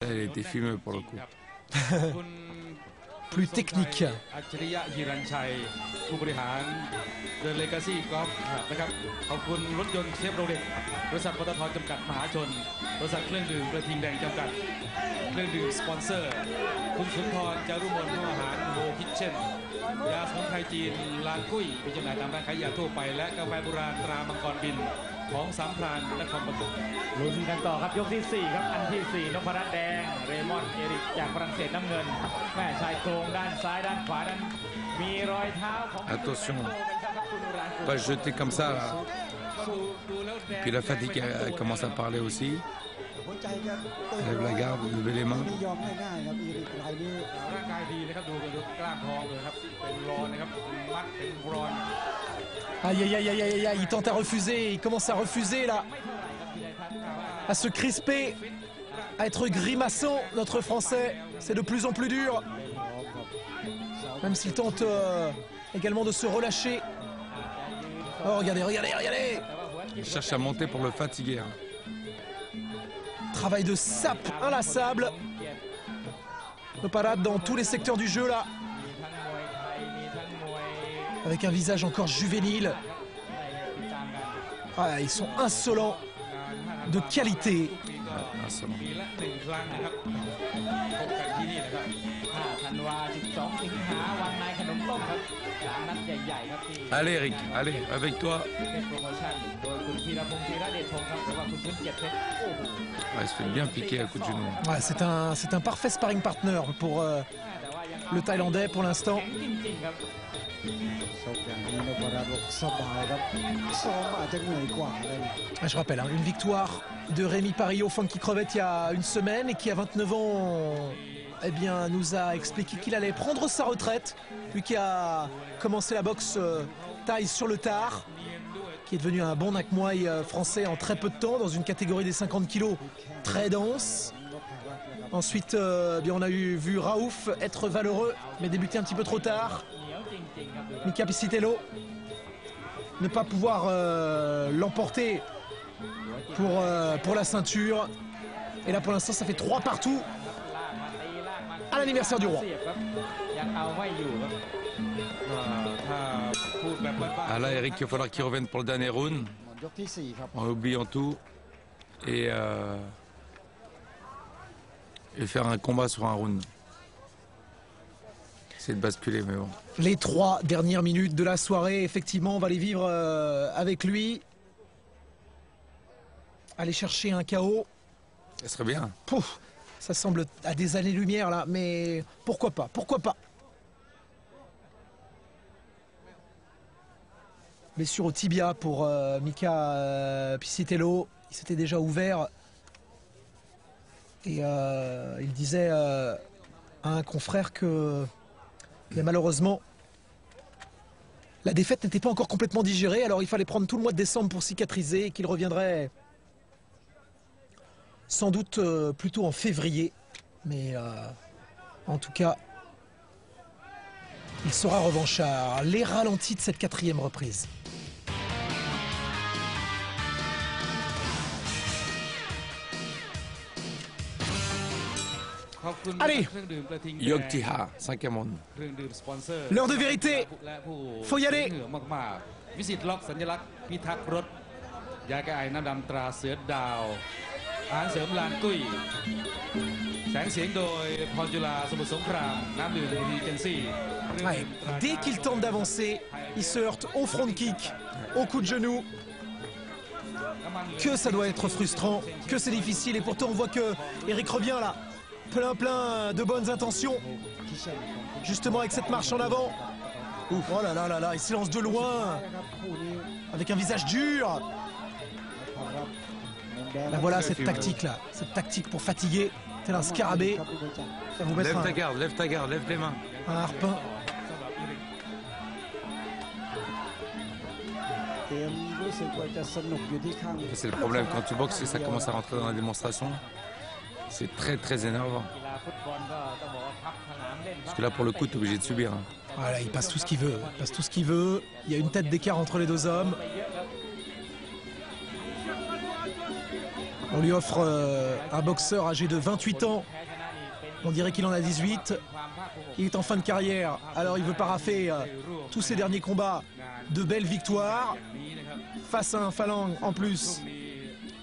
Elle a été filmée pour le coup. Plus technique. อัจฉริยะฮิรัญชัยผู้บริหารเดอะเลกาซี่กอล์ฟนะครับขอบคุณรถยนต์เชฟโรเลตบริษัทปตทจำกัดมหาชนบริษัทเครื่องดื่มกระทิงแดงจำกัดเครื่องดื่มสปอนเซอร์คุณสุนทรจารุมนผู้อาหารโฮคิทเช่นยาสมุนไพรจีนลานกุ้ยมีจำหน่ายตามร้านขายยาทั่วไปและกาแฟโบราณตรามังกรบินของสามพรานนครปฐม ลุ้นกันต่อครับยกที่ 4 ครับอันที่ 4นพรัตน์แดงเรมอนเอริกจากฝรั่งเศสน้ำเงินแม่ชายโครงด้านซ้ายด้านขวานั้นมีรอยเท้าของ Attention, pas jeter comme ça là. Puis la fatigue elle commence à parler aussi. หัวใจจะตื่น Lève la garde, levez les mains. ไม่ยอมง่ายๆครับอีริกรายนี้ ร่างกายดีนะครับดูกล้ามท้องเลยครับเป็นรอนนะครับมัดเป็นรอน Aïe aïe aïe aïe aïe aïe, il tente à refuser, il commence à refuser là, à se crisper, à être grimaçant, notre français, c'est de plus en plus dur. Même s'il tente également de se relâcher. Oh regardez, regardez, regardez. Il cherche à monter pour le fatiguer. Hein. Travail de sape inlassable. Le parade dans tous les secteurs du jeu là. Avec un visage encore juvénile. Ah, ils sont insolents, de qualité. Insolent. ปีละ1 ครั้งนะครับพบกันที่นี่นะครับ 5 ธันวา 12 สิงหาวันนายขนมต้มครับ3 นัดใหญ่ๆครับที่ Allez Eric, allez, avec toi. เป็นโปรโมชั่นโดยคุณพีรพงศ์ธีระเดชพงศ์ครับหรือว่าคุณชื่นเกียรติเพชรโอ้โห Ouais, il se fait bien piquer à coup de genou. Ouais, c'est un parfait sparring partner pour le Thaïlandais pour l'instant. แข็งจริงๆครับ ชกอย่างนี้นพรัตน์บอกสบายครับซ้อมอาจจะเหนื่อยกว่าเลย Ah, je rappelle, hein, une victoire de Rémi Parillo, Funky Crevette, il y a une semaine et qui à 29 ans eh bien, nous a expliqué qu'il allait prendre sa retraite, lui qui a commencé la boxe thaï sur le tard, qui est devenu un bon Nak Muay français en très peu de temps dans une catégorie des 50 kilos très dense. Ensuite, bien, on a vu Raouf être valeureux mais débuter un petit peu trop tard. เหนียวจริงๆครับดู Mika Piscitello ne pas pouvoir l'emporter pour la ceinture. Et là pour l'instant ça fait 3 partout ลากมาตีลากมา à l'anniversaire du roi. เสียบครับยังเอาไม่อยู่ครับ ถ้าพูดแบบบ้าน Ah là Eric, il va falloir qu'il revienne pour le dernier round, หมดยกที่ 4 ครับ en oubliant tout. Et faire un combat sur un round. C'est de basculer, mais bon. Les 3 dernières minutes de la soirée, effectivement on va les vivre avec lui. Aller chercher un KO. Ça serait bien. Pouf, ça semble à des années-lumière là, mais pourquoi pas, pourquoi pas. Blessure au tibia pour Mika Piscitello, il s'était déjà ouvert. Et il disait à un confrère que mais malheureusement la défaite n'était pas encore complètement digérée, alors il fallait prendre tout le mois de décembre pour cicatriser et qu'il reviendrait sans doute plutôt en février, mais en tout cas il sera revanchard. Les ralentis de cette 4e reprise. Allez, Yogtiha, 5e round. เครื่องดื่มสปอนเซอร์ L'heure de vérité. และผู้ Faut y aller. เหนือมากๆวิสิตล็อกสัญลักษณ์พิทักษ์รถยาแก้ไอน้ำดำตราเสือดาวอาหารเสริมลานกุ้ยแสงเสียงโดยพรจุฬาสมุทรสงครามน้ำดื่มดีเจนซี่ Ouais, dès qu'il tente d'avancer, il se heurte au front kick, au coup de genou. Que ça doit être frustrant, que c'est difficile. Et pourtant on voit que Eric revient là, plein de bonnes intentions. Justement avec cette marche en avant. Ouf, oh là là là là, il s'élance de loin, นะครับคู่นี้ avec un visage dur. นพรัตน์มุมแดง Ben voilà cette tactique là, cette tactique pour fatiguer, tel un scarabée. ครับคุณผู้ชม Ça vous mettre Lève ta garde, lève ta garde, lève les mains. un harpin. เตรียมรู้สึกว่าจะสนุกอยู่ที่ข้าง C'est le problème quand tu boxes et ça commence à rentrer dans la démonstration. C'est très très énervant. กีฬาฟุตบอลก็ต้องบอกว่าพับสนามเล่น Parce que là pour le coup tu es obligé de subir. Hein. Voilà, il passe tout ce qu'il veut, il passe tout ce qu'il veut. Il y a une tête d'écart entre les 2 hommes. ไปเยอะครับ On lui offre un boxeur âgé de 28 ans. On dirait qu'il en a 18. Il est en fin de carrière, alors il veut paraffer tous ses derniers combats de belles victoires. Face à un Phalang en plus,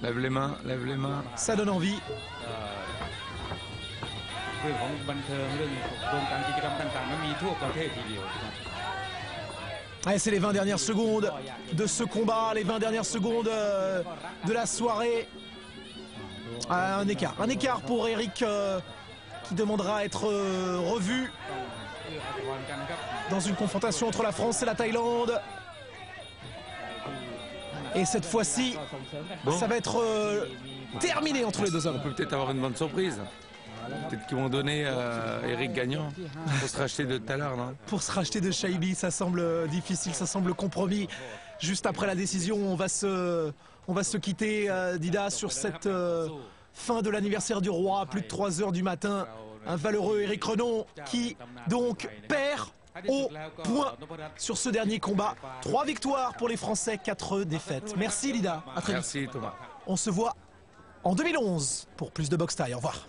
Lève les mains, lève les mains. ça donne envie. เรื่องของบันเทิงเรื่องโครงการกิจกรรมต่างๆนั้นมีทั่วประเทศทีเดียว Allez, c'est les 20 dernières secondes de ce combat, les 20 dernières secondes de la soirée. Un écart pour Eric qui demandera à être revu dans une confrontation entre la France et la Thaïlande. Et cette fois-ci, ça va être terminé entre les deux On hommes. peut peut-être avoir une bonne surprise. Peut-être qu'ils vont donner Eric gagnant pour se racheter de tout à l'heure, non? Pour se racheter de Shaibi, ça semble difficile, ça semble compromis. Juste après la décision, on va se quitter, Dida, sur cette fin de l'anniversaire du roi, plus de 3 heures du matin. Un valeureux Eric Renon qui donc perd au point sur ce dernier combat. 3 victoires pour les Français, 4 défaites. Merci Lida, à très vite. Merci Thomas. On se voit en 2011 pour plus de boxe thaï. Au revoir.